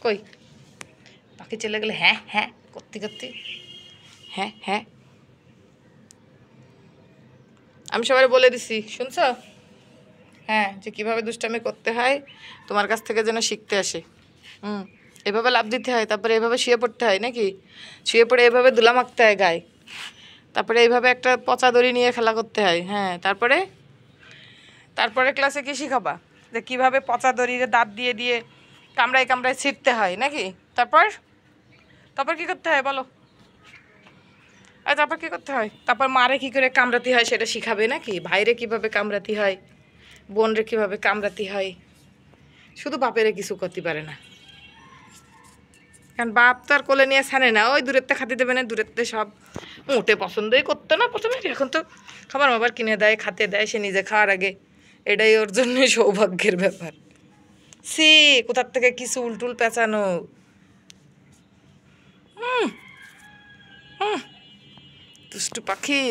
কই পাখি চলে গেলে হ্যাঁ হ্যাঁ করতে করতে হ্যাঁ হ্যাঁ আমি সবাই বলে দিছি শুনছ হ্যাঁ যে কীভাবে দুষ্টামি করতে হয় তোমার কাছ থেকে যেন শিখতে আসে এভাবে লাফ দিতে হয়, তারপরে এভাবে শুয়ে পড়তে হয় নাকি, শুয়ে পড়ে এভাবে ধুলা মাখতে হয় গায়ে, তারপরে এইভাবে একটা পচা দড়ি নিয়ে খেলা করতে হয়। হ্যাঁ তারপরে তারপরে ক্লাসে কি শিখাবা যে কীভাবে পচা দড়িরে দাঁত দিয়ে দিয়ে কামড়ায় কামড়ায় ছিঁড়তে হয় নাকি, তারপর তারপর কী করতে হয় বলো, আর তারপর কী করতে হয়, তারপর মারে কী করে কামড়াতে হয় সেটা শিখাবে নাকি, ভাইরে কীভাবে কামড়াতে হয়, বোনরে কীভাবে কামড়াতে হয়। শুধু বাপেরে কিছু করতে পারে না, কারণ বাপ তো আর কোলে নিয়ে ছানে না, ওই দূরের থেকে খাতে দেবে না, দূরের থেকে সব মোটে পছন্দই করতো না প্রথমে, এখন তো খাবার মাবার কিনে দেয়, খাতে দেয়, সে নিজে খাওয়ার আগে, এটাই ওর জন্য সৌভাগ্যের ব্যাপার। সি কোথার থেকে কিছু উল্টুল পেঁচানো, দুষ্টু পাখি।